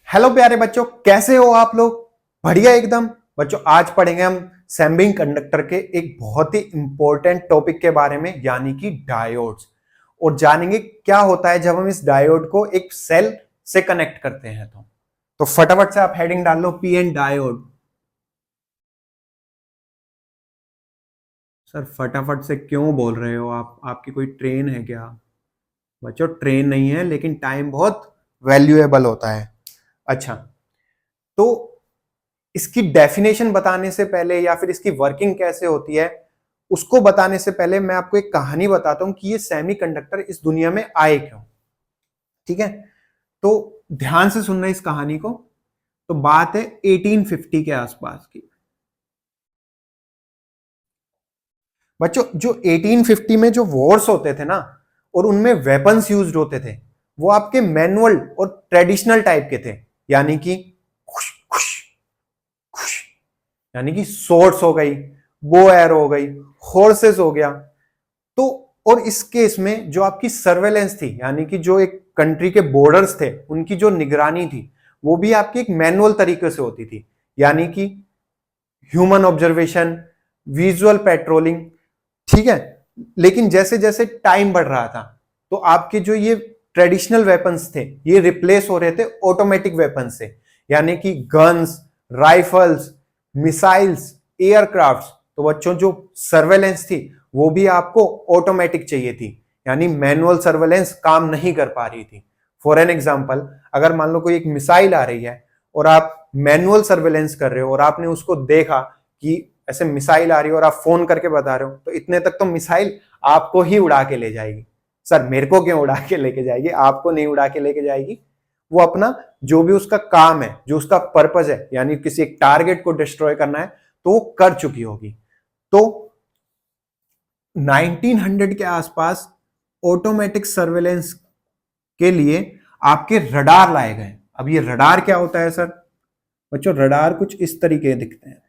Hello प्यारे बच्चों, कैसे हो आप लोग? बढ़िया एकदम। बच्चों आज पढ़ेंगे हम सेमीकंडक्टर के एक बहुत ही इंपॉर्टेंट टॉपिक के बारे में, यानी कि डायोड्स। और जानेंगे क्या होता है जब हम इस डायोड को एक सेल से कनेक्ट करते हैं। तो फटाफट से आप हेडिंग डाल लो, पी एन डायोड। सर फटाफट से क्यों बोल रहे हो आप? आपकी कोई ट्रेन है क्या? बच्चों ट्रेन नहीं है, लेकिन टाइम बहुत वैल्यूएबल होता है। अच्छा, तो इसकी डेफिनेशन बताने से पहले या फिर इसकी वर्किंग कैसे होती है उसको बताने से पहले मैं आपको एक कहानी बताता हूं कि ये सेमीकंडक्टर इस दुनिया में आए क्यों। ठीक है, तो ध्यान से सुनना इस कहानी को। तो बात है 1850 के आसपास की। बच्चों जो 1850 में जो वॉर्स होते थे ना, और उनमें वेपन्स यूज्ड होते थे, वो आपके मैनुअल और ट्रेडिशनल टाइप के थे। यानी कि खुश खुश खुश, यानी कि सोर्ड्स हो गई, बो एरो हो गई, हॉर्सेस हो गया। तो और इस केस में जो आपकी सर्वेलेंस थी, यानी कि जो एक कंट्री के बॉर्डर्स थे उनकी जो निगरानी थी, वो भी आपकी एक मैनुअल तरीके से होती थी। यानी कि ह्यूमन ऑब्जर्वेशन, विजुअल पेट्रोलिंग। ठीक है, लेकिन जैसे जैसे टाइम बढ़ रहा था तो आपके जो ये ट्रेडिशनल वेपन्स थे ये रिप्लेस हो रहे थे ऑटोमेटिक वेपन से। यानी कि गन्स, राइफल्स, मिसाइल्स, एयरक्राफ्ट्स। तो बच्चों जो सर्वेलेंस थी वो भी आपको ऑटोमेटिक चाहिए थी, यानी मैनुअल सर्वेलेंस काम नहीं कर पा रही थी। फॉर एन एग्जाम्पल, अगर मान लो कोई एक मिसाइल आ रही है और आप मैनुअल सर्वेलेंस कर रहे हो और आपने उसको देखा कि ऐसे मिसाइल आ रही है और आप फोन करके बता रहे हो, तो इतने तक तो मिसाइल आपको ही उड़ा के ले जाएगी। सर मेरे को क्यों उड़ा के लेके जाएगी? आपको नहीं उड़ा के लेके जाएगी। वो अपना जो भी उसका काम है, जो उसका पर्पज है, यानी किसी एक टारगेट को डिस्ट्रॉय करना है, तो वो कर चुकी होगी। तो 1900 के आसपास ऑटोमेटिक सर्वेलेंस के लिए आपके रडार लाए गए। अब ये रडार क्या होता है सर? बच्चों रडार कुछ इस तरीके दिखते हैं।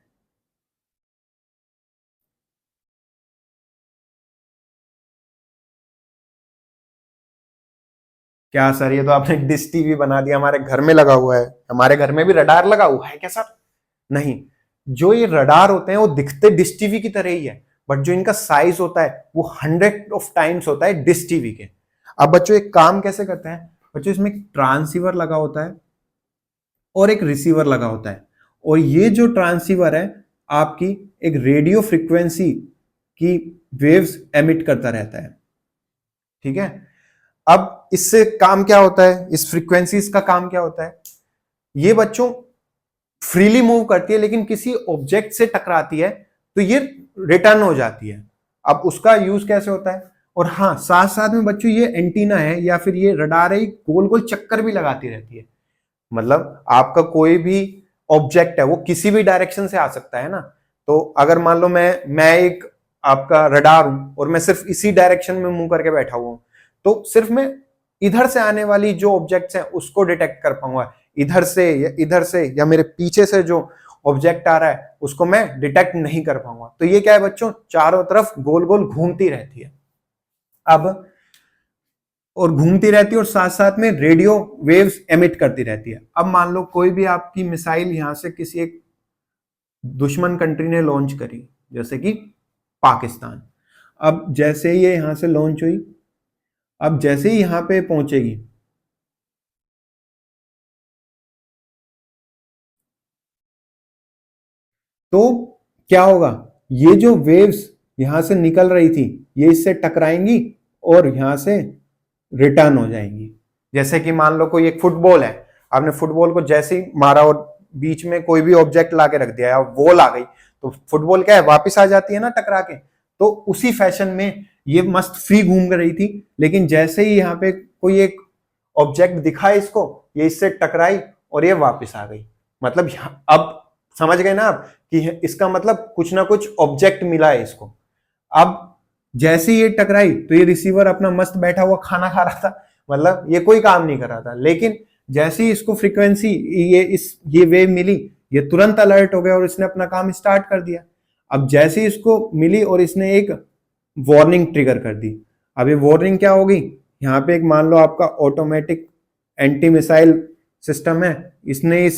क्या सर, ये तो आपने डिश टीवी बना दिया। हमारे घर में लगा हुआ है, हमारे घर में भी रडार लगा हुआ है क्या सर? नहीं, जो ये रडार होते हैं वो दिखते डिश टीवी की तरह ही है, बट जो इनका साइज होता है वो 100 टाइम्स होता है डिश टीवी के। अब बच्चों एक काम कैसे करते हैं? बच्चों इसमें एक ट्रांसीवर लगा होता है और एक रिसीवर लगा होता है, और ये जो ट्रांसीवर है आपकी एक रेडियो फ्रीक्वेंसी की वेव्स एमिट करता रहता है। ठीक है, अब इससे काम क्या होता है, इस फ्रीक्वेंसीज का काम क्या होता है? ये बच्चों फ्रीली मूव करती है, लेकिन किसी ऑब्जेक्ट से टकराती है तो ये रिटर्न हो जाती है। अब उसका यूज कैसे होता है? और हाँ, साथ साथ में बच्चों ये एंटीना है या फिर ये रडार है, गोल गोल चक्कर भी लगाती रहती है। मतलब आपका कोई भी ऑब्जेक्ट है वो किसी भी डायरेक्शन से आ सकता है ना। तो अगर मान लो मैं एक आपका रडार हूं और मैं सिर्फ इसी डायरेक्शन में मुंह करके बैठा हुआ हूं, तो सिर्फ मैं इधर से आने वाली जो ऑब्जेक्ट्स हैं उसको डिटेक्ट कर पाऊंगा। इधर से या मेरे पीछे से जो ऑब्जेक्ट आ रहा है उसको मैं डिटेक्ट नहीं कर पाऊंगा। तो ये क्या है बच्चों, चारों तरफ गोल गोल घूमती रहती है। अब और घूमती रहती है और साथ साथ में रेडियो वेव्स एमिट करती रहती है। अब मान लो कोई भी आपकी मिसाइल यहां से किसी एक दुश्मन कंट्री ने लॉन्च करी, जैसे कि पाकिस्तान। अब जैसे ही ये यहां से लॉन्च हुई, अब जैसे ही यहां पे पहुंचेगी, तो क्या होगा? ये जो वेव्स यहां से निकल रही थी ये इससे टकराएंगी और यहां से रिटर्न हो जाएंगी। जैसे कि मान लो कोई एक फुटबॉल है, आपने फुटबॉल को जैसे ही मारा और बीच में कोई भी ऑब्जेक्ट ला के रख दिया या बॉल आ गई, तो फुटबॉल क्या है, वापस आ जाती है ना टकरा के। तो उसी फैशन में ये मस्त फ्री घूम रही थी, लेकिन जैसे ही यहाँ पे कोई एक ऑब्जेक्ट दिखा इसको, ये इससे टकराई और ये वापस आ गई। मतलब अब समझ गए ना आप कि इसका मतलब कुछ ना कुछ ऑब्जेक्ट मिला है इसको। अब जैसे ये टकराई तो ये रिसीवर अपना मस्त बैठा हुआ खाना खा रहा था, मतलब ये कोई काम नहीं कर रहा था। लेकिन जैसे ही इसको फ्रीक्वेंसी ये वेव मिली, ये तुरंत अलर्ट हो गया और इसने अपना काम स्टार्ट कर दिया। अब जैसे ही इसको मिली और इसने एक वार्निंग ट्रिगर कर दी। अब ये वार्निंग क्या होगी? यहाँ पे एक मान लो आपका ऑटोमेटिक एंटी मिसाइल सिस्टम है, इसने इस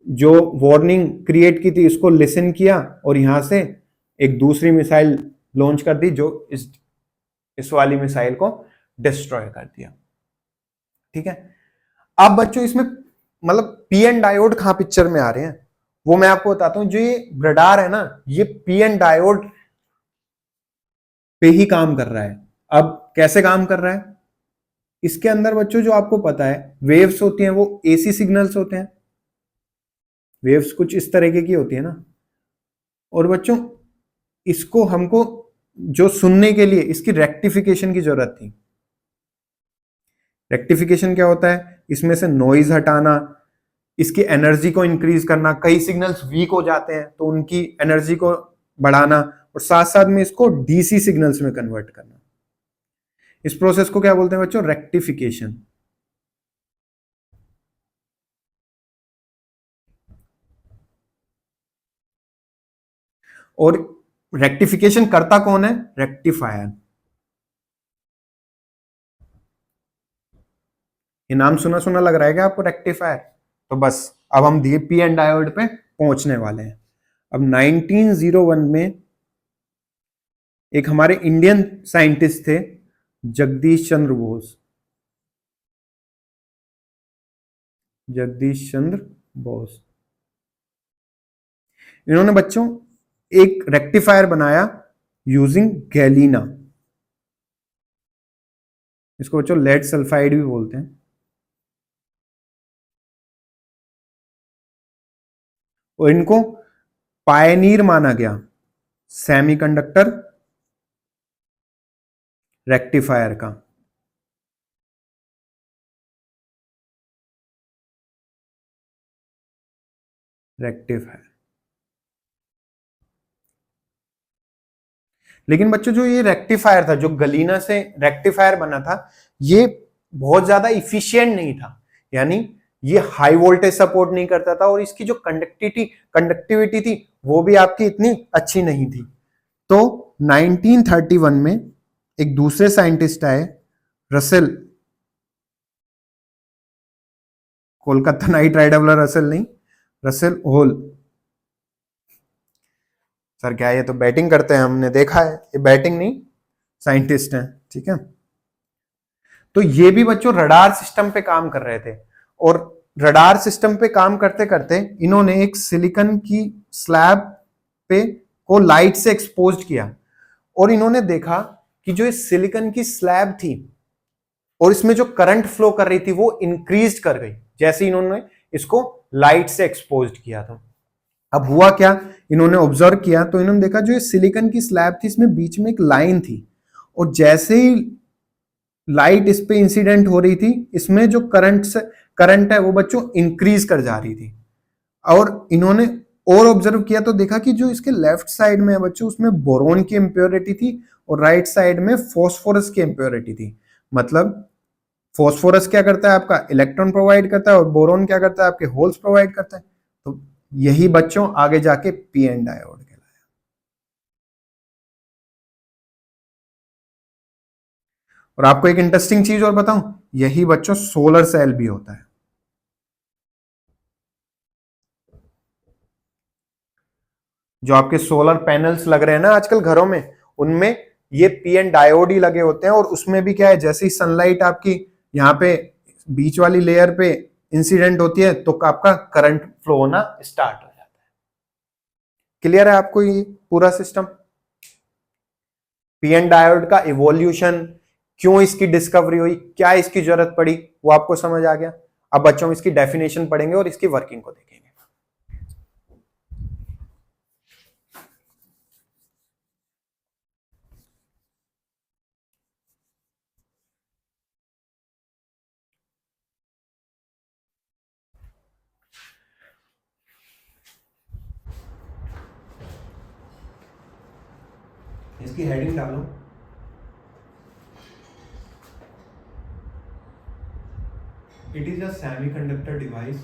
जो वार्निंग क्रिएट की थी इसको लिसन किया और यहां से एक दूसरी मिसाइल लॉन्च कर दी जो इस वाली मिसाइल को डिस्ट्रॉय कर दिया। ठीक है, अब बच्चों इसमें मतलब पी एन डायोड कहां पिक्चर में आ रहे हैं वो मैं आपको बताता हूं। जो ये रडार है ना, ये पी एन डायोड पे ही काम कर रहा है। अब कैसे काम कर रहा है, इसके अंदर बच्चों जो आपको पता है वेव्स होती हैं वो एसी सिग्नल्स होते हैं। वेव्स कुछ इस तरीके की होती है ना, और बच्चों इसको हमको जो सुनने के लिए इसकी रेक्टिफिकेशन की जरूरत थी। रेक्टिफिकेशन क्या होता है, इसमें से नॉइज हटाना, इसकी एनर्जी को इंक्रीज करना, कई सिग्नल्स वीक हो जाते हैं तो उनकी एनर्जी को बढ़ाना, और साथ साथ में इसको डीसी सिग्नल्स में कन्वर्ट करना। इस प्रोसेस को क्या बोलते हैं बच्चों, रेक्टिफिकेशन। और रेक्टिफिकेशन करता कौन है, रेक्टिफायर। ये नाम सुना सुना लग रहा है क्या आपको, रेक्टिफायर। तो बस अब हम पी एन डायोड पे पहुंचने वाले हैं। अब 1901 में एक हमारे इंडियन साइंटिस्ट थे जगदीश चंद्र बोस। जगदीश चंद्र बोस, इन्होंने बच्चों एक रेक्टिफायर बनाया यूजिंग गैलीना। इसको बच्चों लेड सल्फाइड भी बोलते हैं। और इनको पायनीर माना गया सेमीकंडक्टर रेक्टिफायर का। रेक्टिफायर, लेकिन बच्चों जो ये रेक्टिफायर था, जो गलीना से रेक्टिफायर बना था, ये बहुत ज्यादा इफिशियंट नहीं था। यानी ये हाई वोल्टेज सपोर्ट नहीं करता था और इसकी जो कंडक्टिविटी थी वो भी आपकी इतनी अच्छी नहीं थी। तो 1931 में एक दूसरे साइंटिस्ट आए, रसेल, कोलकाता नाइट राइडर वाला रसेल नहीं, रसेल होल। सर क्या ये तो बैटिंग करते हैं, हमने देखा है, ये बैटिंग नहीं साइंटिस्ट हैं। ठीक है, तो ये भी बच्चों रडार सिस्टम पे काम कर रहे थे। और रडार सिस्टम पे काम करते करते इन्होंने एक सिलिकॉन की स्लैब पे को लाइट से एक्सपोज किया, और इन्होंने देखा कि जो इस सिलिकॉन की स्लैब थी और इसमें जो करंट फ्लो कर रही थी वो इंक्रीज कर गई जैसे इन्होंने इसको लाइट से एक्सपोज किया था। अब हुआ क्या, इन्होंने ऑब्जर्व किया तो इन्होंने देखा जो ये सिलिकॉन की स्लैब थी इसमें बीच में एक लाइन थी, और जैसे ही लाइट इस पे इंसिडेंट हो रही थी इसमें जो करंट है वो बच्चों इंक्रीज कर जा रही थी। और इन्होंने और ऑब्जर्व किया तो देखा कि जो इसके लेफ्ट साइड में है बच्चों उसमें बोरोन की इम्प्योरिटी थी और राइट साइड में फॉस्फोरस की इम्प्योरिटी थी। मतलब फॉस्फोरस क्या करता है, आपका इलेक्ट्रॉन प्रोवाइड करता है, और बोरोन क्या करता है, आपके होल्स प्रोवाइड करता है। तो यही बच्चों आगे जाके पी एन डायोड कहलाया। और आपको एक इंटरेस्टिंग चीज और बताऊं, यही बच्चों सोलर सेल भी होता है। जो आपके सोलर पैनल्स लग रहे हैं ना आजकल घरों में, उनमें ये पी एन डायोड ही लगे होते हैं। और उसमें भी क्या है, जैसे ही सनलाइट आपकी यहाँ पे बीच वाली लेयर पे इंसिडेंट होती है तो आपका करंट फ्लो होना स्टार्ट हो जाता है। क्लियर है आपको ये पूरा सिस्टम, पी एन डायोड का इवोल्यूशन, क्यों इसकी डिस्कवरी हुई, क्या इसकी जरूरत पड़ी, वो आपको समझ आ गया। अब बच्चों में इसकी डेफिनेशन पढ़ेंगे और इसकी वर्किंग को देखेंगे। इसकी हेडिंग डालो, it is a semiconductor device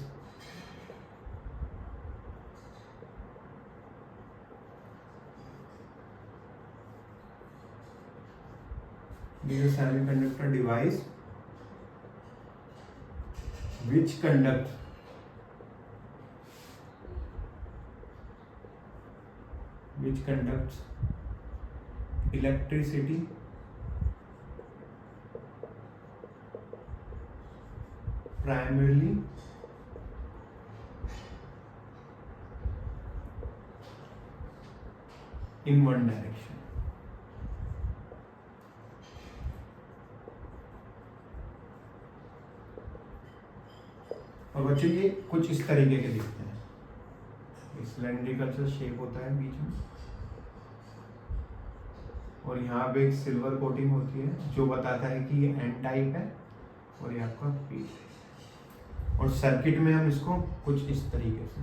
semiconductor device which conducts electricity primarily in one direction. और बच्चों ये कुछ इस तरीके के दिखते हैं, सिलेंड्रिकल सा शेप होता है बीच में, और यहाँ पे एक सिल्वर कोटिंग होती है जो बताता है कि ये एन टाइप है और ये आपका पी टाइप। और सर्किट में हम इसको कुछ इस तरीके से,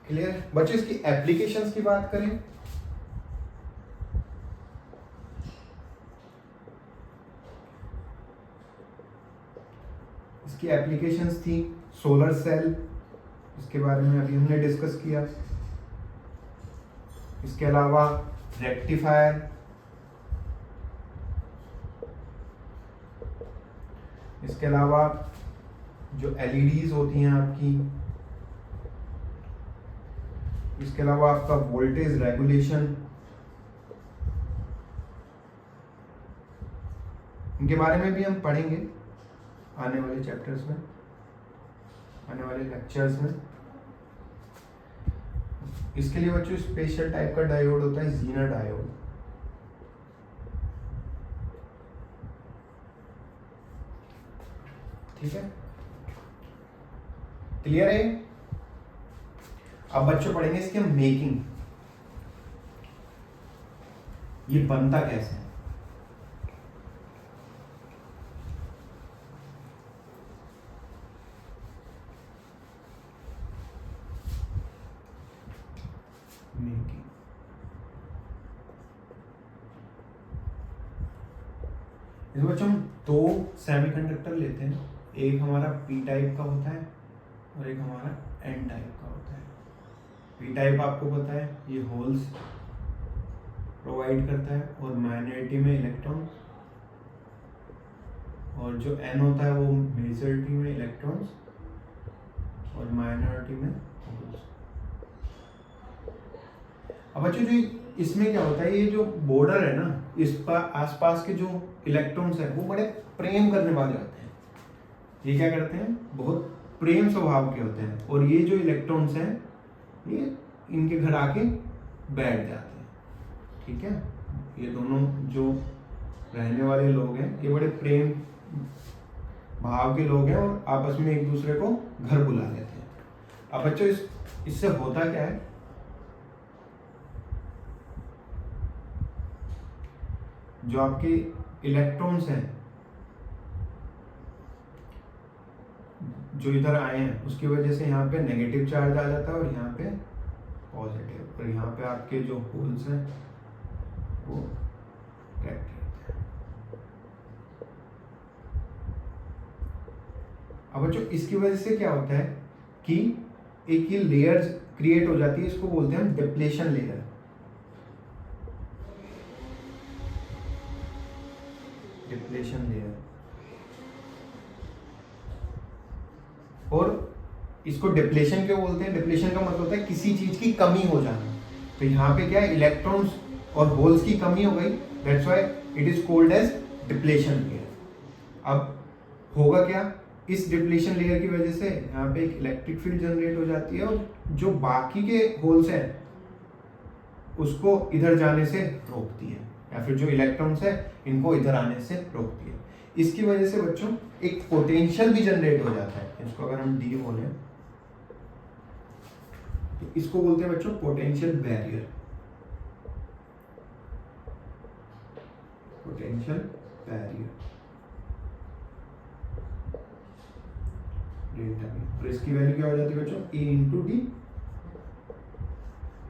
क्लियर बच्चों। इसकी एप्लीकेशंस की बात करें, इसकी एप्लीकेशंस थी सोलर सेल, इसके बारे में अभी हमने डिस्कस किया। इसके अलावा रेक्टिफायर, इसके अलावा जो एलईडीज होती हैं आपकी, इसके अलावा आपका वोल्टेज रेगुलेशन, इनके बारे में भी हम पढ़ेंगे आने वाले चैप्टर्स में, आने वाले लेक्चर्स में। इसके लिए बच्चों स्पेशल टाइप का डायोड होता है, जीनर डायोड। ठीक है, क्लियर है। अब बच्चों पढ़ेंगे इसके मेकिंग, ये बनता कैसे है। मेकिंग इस बच्चों हम दो सेमीकंडक्टर लेते हैं, एक हमारा पी टाइप का होता है और एक हमारा एन टाइप का होता है। पी टाइप आपको पता है ये होल्स प्रोवाइड करता है और माइनॉरिटी में इलेक्ट्रॉन, और जो एन होता है वो मेजॉरिटी में इलेक्ट्रॉन्स और माइनॉरिटी में होल्स। अब बच्चों जो इसमें क्या होता है, ये जो बॉर्डर है ना, इस पर आसपास के जो इलेक्ट्रॉन्स हैं वो बड़े प्रेम करने वाले होते हैं। ये क्या करते हैं, बहुत प्रेम स्वभाव के होते हैं, और ये जो इलेक्ट्रॉन्स हैं ये इनके घर आके बैठ जाते हैं। ठीक है, ये दोनों जो रहने वाले लोग हैं ये बड़े प्रेम भाव के लोग हैं और आपस में एक दूसरे को घर बुला लेते हैं। अब बच्चों इससे होता क्या है, जो आपके इलेक्ट्रॉन्स हैं जो इधर आए हैं उसकी वजह से यहाँ पे नेगेटिव चार्ज आ जाता है और यहाँ पे पॉजिटिव, और यहाँ पे आपके जो होल्स हैं वो करेक्ट रहते हैं। अब बच्चों इसकी वजह से क्या होता है कि एक ये लेयर क्रिएट हो जाती है, इसको बोलते हैं डिप्लेशन लेयर। डिप्लेशन लेयर, और इसको डिप्लेशन क्यों बोलते हैं, डिप्लेशन का मतलब होता है किसी चीज की कमी हो जाना। तो यहाँ पे क्या है, इलेक्ट्रॉन्स और होल्स की कमी हो गई, that's why it is called as depletion layer. अब होगा क्या, इस डिप्लेशन लेयर की वजह से यहाँ पे एक इलेक्ट्रिक फील्ड जनरेट हो जाती है और जो बाकी के होल्स हैं उसको इधर जाने से रोकती है, या फिर जो इलेक्ट्रॉन्स है इनको इधर आने से रोकती है। इसकी वजह से बच्चों एक पोटेंशियल भी जनरेट हो जाता है। इसको अगर हम डी बोले तो इसको बोलते हैं बच्चों potential barrier. Potential barrier delta B, और इसकी वैल्यू क्या हो जाती है बच्चों, ए इंटू डी।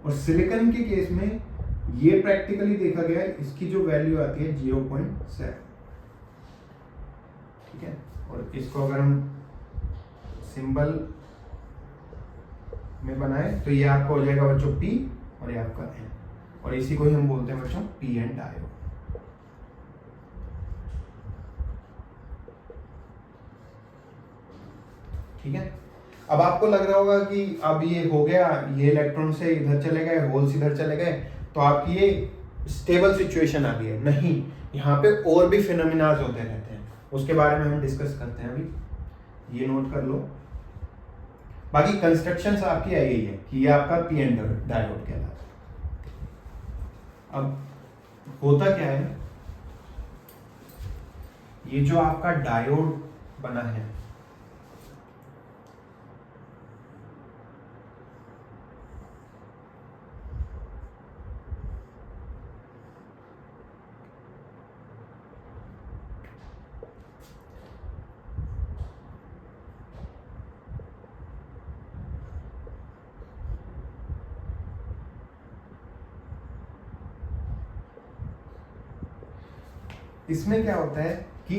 और सिलिकॉन के केस में ये प्रैक्टिकली देखा गया है, इसकी जो वैल्यू आती है 0.7। ठीक है, और इसको अगर हम सिंबल में बनाए तो ये आपका हो जाएगा बच्चों P और ये आपका N, और इसी को ही हम बोलते हैं बच्चों पी एन डायोड। ठीक है। अब आपको लग रहा होगा कि अब ये हो गया, ये इलेक्ट्रॉन से इधर चले गए, होल्स इधर चले गए, तो आपकी ये स्टेबल सिचुएशन आ गई है। नहीं, यहाँ पे और भी फिनोमिनाज होते रहते हैं, उसके बारे में हम डिस्कस करते हैं अभी, ये नोट कर लो। बाकी कंस्ट्रक्शन आपकी यही है कि ये आपका पी एन डायोड कहलाता है। अब होता क्या है, ये जो आपका डायोड बना है, इसमें क्या होता है कि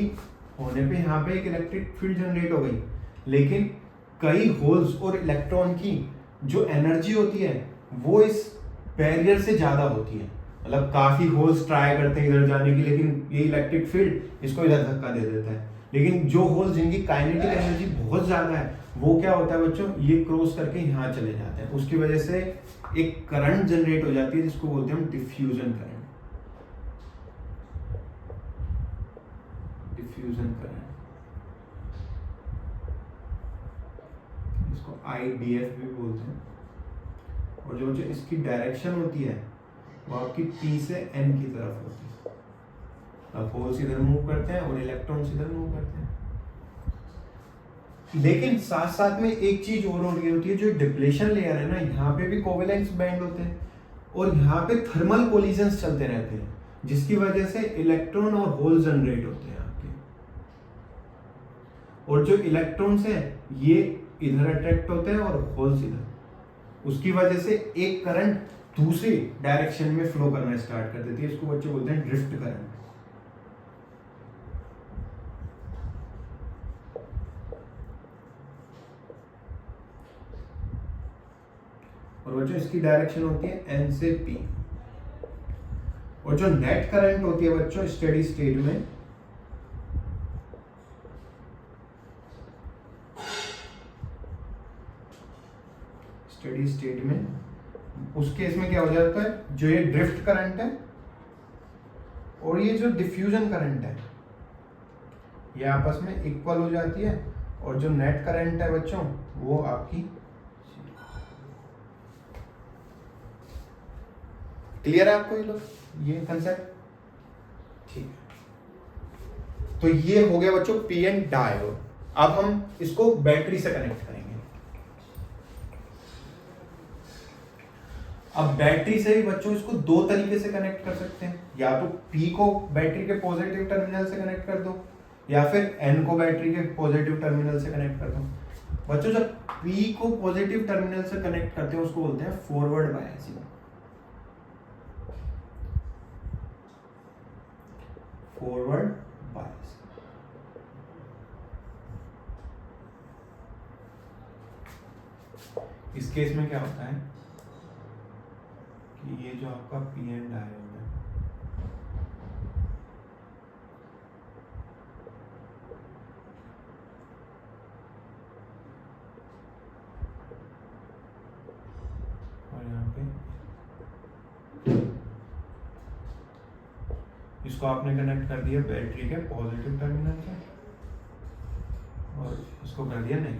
होने पे यहाँ पे एक इलेक्ट्रिक फील्ड जनरेट हो गई, लेकिन कई होल्स और इलेक्ट्रॉन की जो एनर्जी होती है वो इस बैरियर से ज्यादा होती है। मतलब काफी होल्स ट्राई करते हैं इधर जाने की, लेकिन ये इलेक्ट्रिक फील्ड इसको इधर धक्का दे देता है। लेकिन जो होल्स जिनकी काइनेटिक एनर्जी बहुत ज्यादा है, वो क्या होता है बच्चों, ये क्रॉस करके यहाँ चले जाते हैं। उसकी वजह से एक करंट जनरेट हो जाती है जिसको बोलते हैं हम डिफ्यूजन करंट। डिफ्यूजन करंट, इसको IDF भी बोलते हैं। और जो इसकी डायरेक्शन होती है वो आपकी P से N की तरफ होती है। अब होल्स इधर मूव करते हैं और इलेक्ट्रॉन्स इधर मूव करते हैं। लेकिन साथ साथ में एक चीज और हो रही होती है, जो डिप्लेशन लेयर है ना, यहाँ पे भी कोवेलेंस बैंड होते हैं और यहाँ पे थर्मल कोलिजन्स चलते रहते हैं, जिसकी वजह से इलेक्ट्रॉन और होल जनरेट होते हैं आपके। और जो इलेक्ट्रॉन्स हैं ये इधर अट्रैक्ट होते हैं और होल्स इधर, उसकी वजह से एक करंट दूसरी डायरेक्शन में फ्लो करना स्टार्ट कर देती है। इसको बच्चे बोलते हैं ड्रिफ्ट करंट। और बच्चों इसकी डायरेक्शन होती है N से P। और जो नेट करंट होती है बच्चों स्टेडी स्टेट में, स्टेडी स्टेट में उस केस में क्या हो जाता है, जो ये ड्रिफ्ट करंट है और ये जो डिफ्यूजन करंट है ये आपस में इक्वल हो जाती है। और जो नेट करंट है बच्चों वो आपकी, क्लियर है आपको ये कंसेप्ट? ठीक है, तो ये हो गया बच्चों पीएन डायोड। अब हम इसको बैटरी से कनेक्ट करेंगे। अब बैटरी से भी बच्चों इसको दो तरीके से कनेक्ट कर सकते हैं, या तो P को बैटरी के पॉजिटिव टर्मिनल से कनेक्ट कर दो, या फिर N को बैटरी के पॉजिटिव टर्मिनल से कनेक्ट कर दो। बच्चों जब P को पॉजिटिव टर्मिनल से कनेक्ट करते हैं उसको बोलते हैं फॉरवर्ड बायसिंग। Forward bias. इस केस में क्या होता है कि ये जो आपका पीएन डायोड है, और यहाँ पे इसको आपने कनेक्ट कर दिया बैटरी के पॉजिटिव टर्मिनल से और इसको कर दिया नहीं।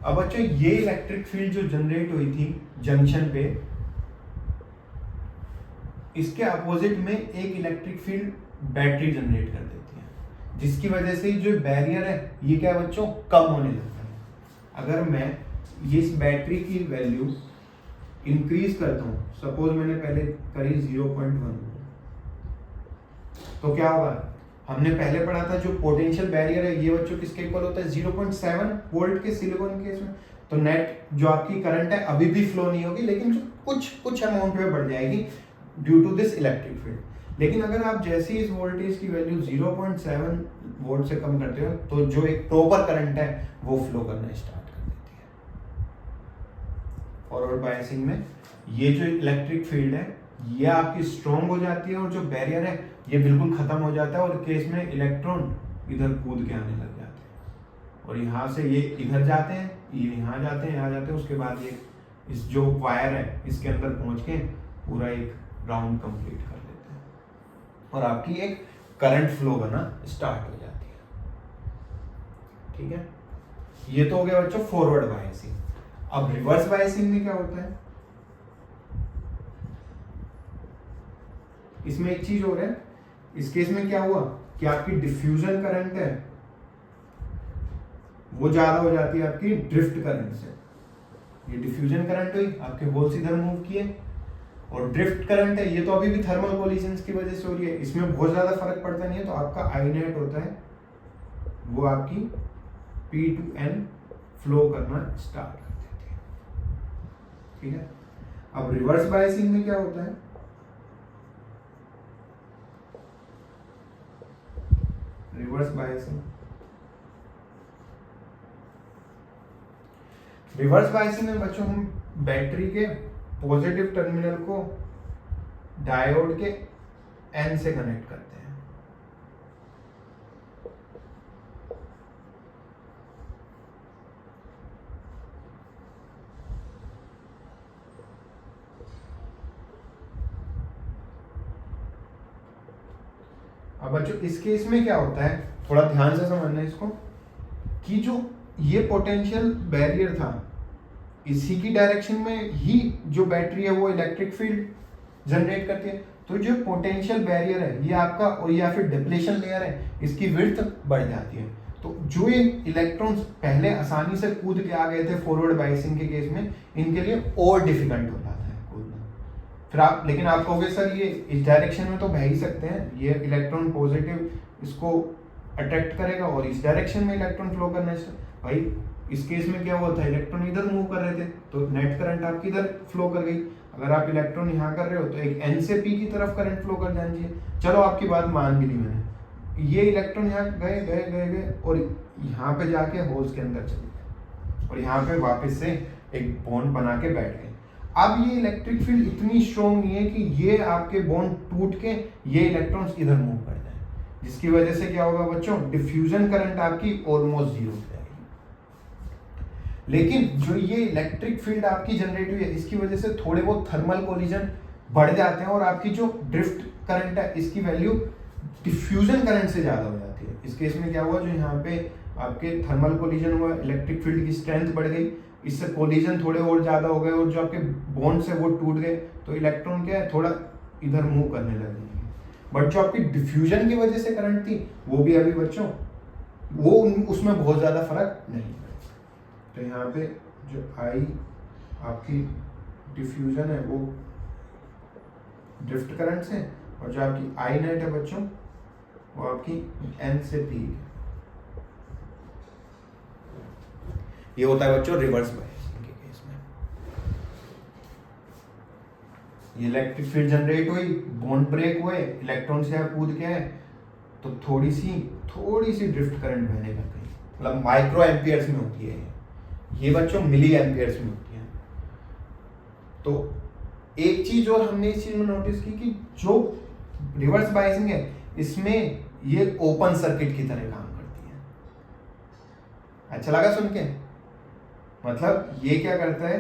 अब बच्चों ये इलेक्ट्रिक फील्ड जो जनरेट हुई थी जंक्शन पे, इसके अपोजिट में एक इलेक्ट्रिक फील्ड बैटरी जनरेट कर देती है, जिसकी वजह से जो बैरियर है ये क्या है बच्चों, कम होने लगता है। अगर मैं ये इस बैटरी की वैल्यू इंक्रीज करता हूँ, सपोज मैंने पहले करी 0.1, तो क्या होगा, हमने पहले पढ़ा था जो पोटेंशियल बैरियर है ये बच्चों किसके इक्वल होता है, 0.7 वोल्ट के सिलिकॉन केस में। तो नेट जो आपकी करंट है अभी भी फ्लो नहीं होगी, लेकिन जो कुछ अमाउंट में बढ़ जाएगी due to this electric field. लेकिन अगर आप जैसे ही इस वोल्टेज की वैल्यू 0.7 वोल्ट से कम करते हो, तो जो एक प्रॉपर करंट है वो फ्लो करना स्टार्ट कर देती है। फॉरवर्ड बायसिंग में ये जो इलेक्ट्रिक फील्ड है ये आपकी स्ट्रॉन्ग हो जाती है, और जो बैरियर है ये बिल्कुल खत्म हो जाता है, और केस में इलेक्ट्रॉन इधर कूद के आने लग जाते हैं और यहाँ से ये इधर जाते हैं, ये यहाँ जाते हैं, यहाँ जाते हैं, उसके बाद ये इस जो वायर है इसके अंदर पहुँच के पूरा एक राउंड कंप्लीट कर लेते हैं और आपकी एक करंट फ्लो करना स्टार्ट हो जाती है। ठीक है, ये तो हो गया बच्चों फॉरवर्ड बायसिंग। अब रिवर्स बायसिंग में क्या होता है, इसमें एक चीज हो रहा है, इस केस में क्या हुआ कि आपकी डिफ्यूजन करंट है वो ज्यादा हो जाती है आपकी ड्रिफ्ट करंट से। ये डिफ्यूजन करंट हुई, आपके होल्स इधर मूव किए, और ड्रिफ्ट करंट है ये तो अभी भी थर्मल कोलिजन्स की वजह से हो रही है, इसमें बहुत ज्यादा फर्क पड़ता नहीं है। तो आपका आई नेट होता है वो आपकी P to N फ्लो करना स्टार्ट कर देती है। ठीक है, अब रिवर्स बायसिंग में क्या होता है, रिवर्स बायसिंग, रिवर्स बायसिंग में बच्चों हम बैटरी के पॉजिटिव टर्मिनल को डायोड के N से कनेक्ट करते हैं। अब बच्चों इस केस में क्या होता है, थोड़ा ध्यान से समझना इसको, कि जो ये पोटेंशियल बैरियर था इसी की डायरेक्शन में ही जो बैटरी है वो इलेक्ट्रिक फील्ड जनरेट करती है। तो जो पोटेंशियल बैरियर है ये आपका, और या फिर डिप्लेशन लेयर है, इसकी विड्थ बढ़ जाती है। तो जो ये इलेक्ट्रॉन्स पहले आसानी से कूद के आ गए थे फॉरवर्ड बायसिंग के केस में, इनके लिए और डिफिकल्ट हो जाता है कूदना। फिर आप, लेकिन आप कहोगे सर ये इस डायरेक्शन में तो बह ही सकते हैं, ये इलेक्ट्रॉन पॉजिटिव इसको अट्रैक्ट करेगा और इस डायरेक्शन में इलेक्ट्रॉन फ्लो करना है। भाई इस केस में क्या हुआ था, इलेक्ट्रॉन इधर मूव कर रहे थे तो नेट करंट आपकी इधर फ्लो कर गई। अगर आप इलेक्ट्रॉन यहाँ कर रहे हो तो एक N से P की तरफ करंट फ्लो कर जानी चाहिए। चलो आपकी बात मान भी ली मैंने, ये इलेक्ट्रॉन यहाँ गए गए गए गए और यहाँ पे जाके होल्स के अंदर चले गए और यहाँ पे वापस से एक बॉन्ड बना के बैठ गए। अब ये इलेक्ट्रिक फील्ड इतनी स्ट्रॉन्ग नहीं है कि ये आपके बॉन्ड टूट के ये इलेक्ट्रॉन्स इधर मूव कर जाए, जिसकी वजह से क्या होगा बच्चों, डिफ्यूजन करंट आपकी ऑलमोस्ट जीरो हो जाएगी। लेकिन जो ये इलेक्ट्रिक फील्ड आपकी जनरेट हुई है इसकी वजह से थोड़े बहुत थर्मल कोलिजन बढ़ जाते हैं और आपकी जो ड्रिफ्ट करंट है इसकी वैल्यू डिफ्यूजन करंट से ज्यादा हो जाती है। इस केस में क्या हुआ, जो यहाँ पे आपके थर्मल कोलिजन हुआ, इलेक्ट्रिक फील्ड की स्ट्रेंथ बढ़ गई, इससे कोलिजन थोड़े और ज्यादा हो गए और जो आपके बॉन्ड्स है वो टूट गए, तो इलेक्ट्रॉन क्या है थोड़ा इधर मूव करने लगे। बट जो आपकी डिफ्यूजन की वजह से करंट थी वो भी अभी बच्चों वो उसमें बहुत ज्यादा फर्क नहीं। तो यहाँ पे जो आई आपकी डिफ्यूजन है वो ड्रिफ्ट करंट से, और जो आपकी आई नेट है बच्चों वो आपकी N से P। ये होता है बच्चों रिवर्स बायसिंग के केस में। ये इलेक्ट्रिक फील्ड जनरेट हुई, बॉन्ड ब्रेक हुए, इलेक्ट्रॉन से कूद के आए तो थोड़ी सी ड्रिफ्ट करंट बहने लग गई, मतलब माइक्रो एम्पियर्स में होती है ये बच्चों मिली एम्पियर्स में होती है। तो एक चीज और हमने इस चीज में नोटिस की कि जो रिवर्स बायसिंग है इसमें ये ओपन सर्किट की तरह काम करती है। अच्छा लगा सुन के, मतलब ये क्या करता है,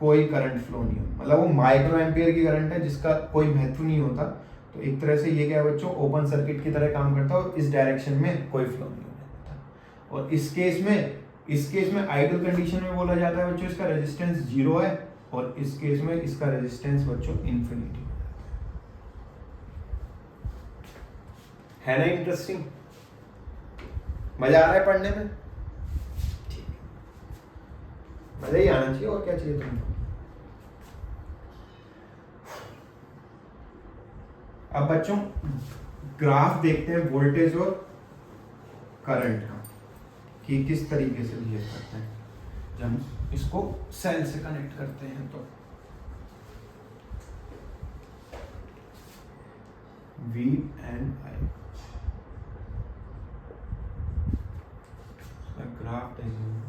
कोई करंट फ्लो नहीं हो, मतलब वो माइक्रो एम्पियर की करंट है जिसका कोई महत्व नहीं होता। तो एक तरह से ये क्या है बच्चों, ओपन सर्किट की तरह काम करता है और इस डायरेक्शन में कोई फ्लो नहीं होता। और इस केस में आइडियल कंडीशन में बोला जाता है बच्चों इसका रेजिस्टेंस 0 है, और इस केस में इसका रेजिस्टेंस बच्चों इन्फिनिटी है ना। इंटरेस्टिंग, मजा आ रहा है पढ़ने में, ठीक, मजा ही आना चाहिए, और क्या चाहिए तुमको। अब बच्चों ग्राफ देखते हैं वोल्टेज और करंट का कि किस तरीके से बिहेव करते हैं जब हम इसको सेल से कनेक्ट करते हैं। तो V and I ग्राफ देखेंगे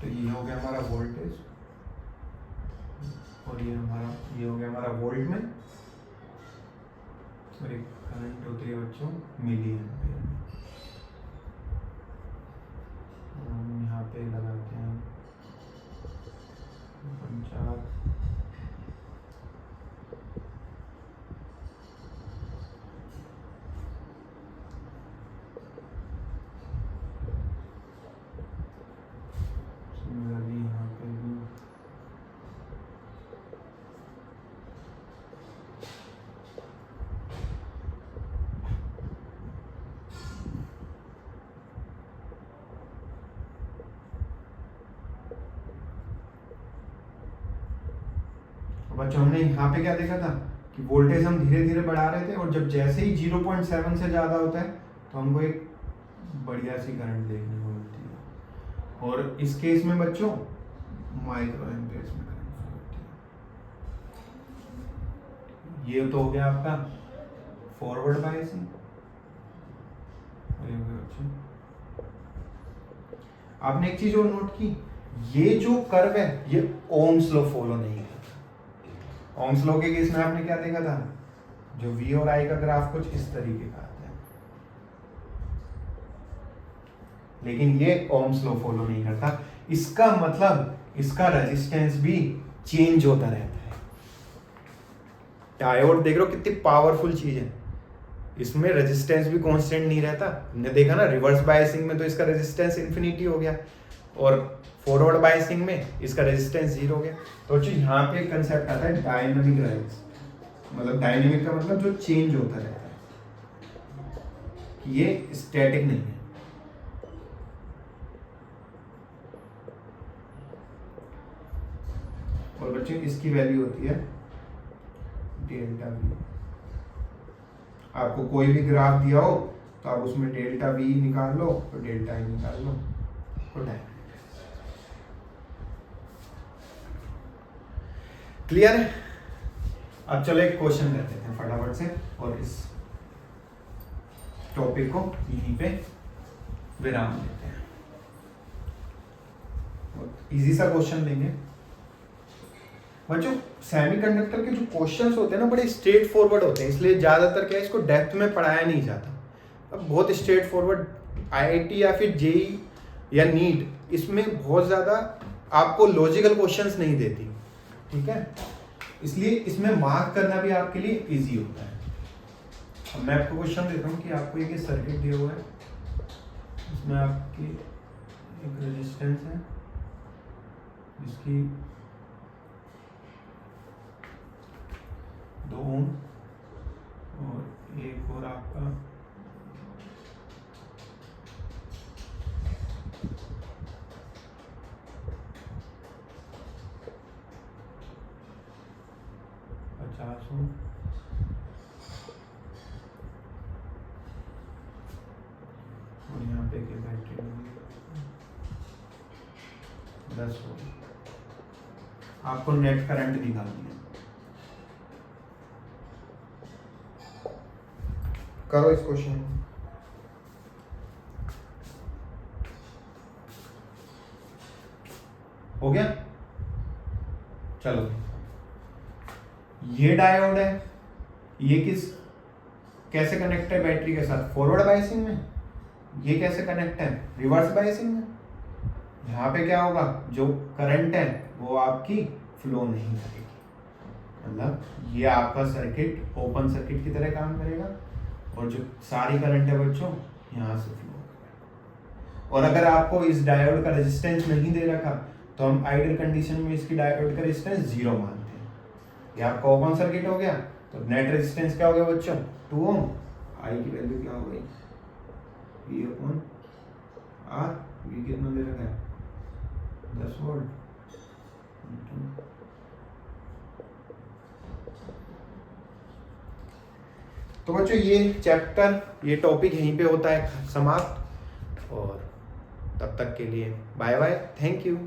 तो ये हो गया हमारा वोल्टेज और ये हो गया हमारा वोल्ट में, और एक करंट होती है बच्चों मिली एम्पियर। बच्चों हमने यहाँ पे क्या देखा था कि वोल्टेज हम धीरे धीरे बढ़ा रहे थे और जब जैसे ही 0.7 से ज़्यादा होता है तो हमको एक बढ़िया सी करंट देखने को मिलती है। और इस केस में बच्चों माइक्रो एम्पियर्स में करंट फ्लो होती है। ये तो हो गया आपका फॉरवर्ड बायसिंग। आपने एक चीज और नोट की, ये जो कर्व है ये ओम्स लॉ फॉलो नहीं करता। ओम्स लॉ के केस में आपने क्या देखा था, जो V और I का ग्राफ कुछ इस तरीके का आता है, लेकिन ये ओम्स लॉ फॉलो नहीं करता। इसका मतलब इसका रेजिस्टेंस भी चेंज होता रहता है। डायोड देख रहे हो कितनी पावरफुल चीज है, इसमें रेजिस्टेंस भी कांस्टेंट नहीं रहता। हमने देखा ना रिवर्स बायसिंग में तो इसका रेजिस्टेंस इन्फिनिटी हो गया और फॉरवर्ड बायसिंग में इसका रेजिस्टेंस 0 हो गया। तो जो यहाँ पे कंसेप्ट आता है डायनामिक रेजिस्टेंस, मतलब डायनामिक का मतलब जो चेंज होता रहता है, ये स्टैटिक नहीं है। और बच्चों इसकी वैल्यू होती है डेल्टा वी। आपको कोई भी ग्राफ दिया हो तो आप उसमें डेल्टा वी निकाल लो तो डेल्टा आई निकाल लो तो डायनामिक। क्लियर है? अब चलो एक क्वेश्चन करते हैं फटाफट से और इस टॉपिक को यहीं पे विराम देते हैं। इजी सा क्वेश्चन लेंगे बच्चों। सेमीकंडक्टर के जो क्वेश्चंस होते हैं ना बड़े स्ट्रेट फॉरवर्ड होते हैं, इसलिए ज्यादातर क्या है इसको डेप्थ में पढ़ाया नहीं जाता। अब बहुत स्ट्रेट फॉरवर्ड आईआईटी या फिर जेई या नीट इसमें बहुत ज्यादा आपको लॉजिकल क्वेश्चंस नहीं देती, ठीक है, इसलिए इसमें मार्क करना भी आपके लिए इजी होता है। अब मैं आपको क्वेश्चन देता हूँ कि आपको एक सर्किट दिया हुआ है, इसमें आपकी एक रेजिस्टेंस है जिसकी 2 ओम और एक और आपका ओम और यहाँ पे एक बैटरी 10 ओम। आपको नेट करंट निकालनी है। करो इस क्वेश्चन को। हो गया? चलो, ये डायोड है, ये कैसे कनेक्ट है बैटरी के साथ? फॉरवर्ड बायसिंग में। ये कैसे कनेक्ट है? रिवर्स बायसिंग में। यहाँ पे क्या होगा, जो करंट है वो आपकी फ्लो नहीं करेगी, मतलब ये आपका सर्किट ओपन सर्किट की तरह काम करेगा और जो सारी करंट है बच्चों यहाँ से फ्लो करेगा। और अगर आपको इस डायोड का रेजिस्टेंस नहीं दे रखा तो हम आइडियल कंडीशन में इसकी डायोड का रेजिस्टेंस 0 मानते हैं। ये आपका ओपन सर्किट हो गया तो नेट रेजिस्टेंस क्या हो गया बच्चों? 2 ओम। आई की वैल्यू क्या हो गई? V upon R। V कितना दे रखा है? 10 वोल्ट। तो बच्चों ये चैप्टर, ये टॉपिक यहीं पे होता है समाप्त, और तब तक के लिए बाय बाय, थैंक यू।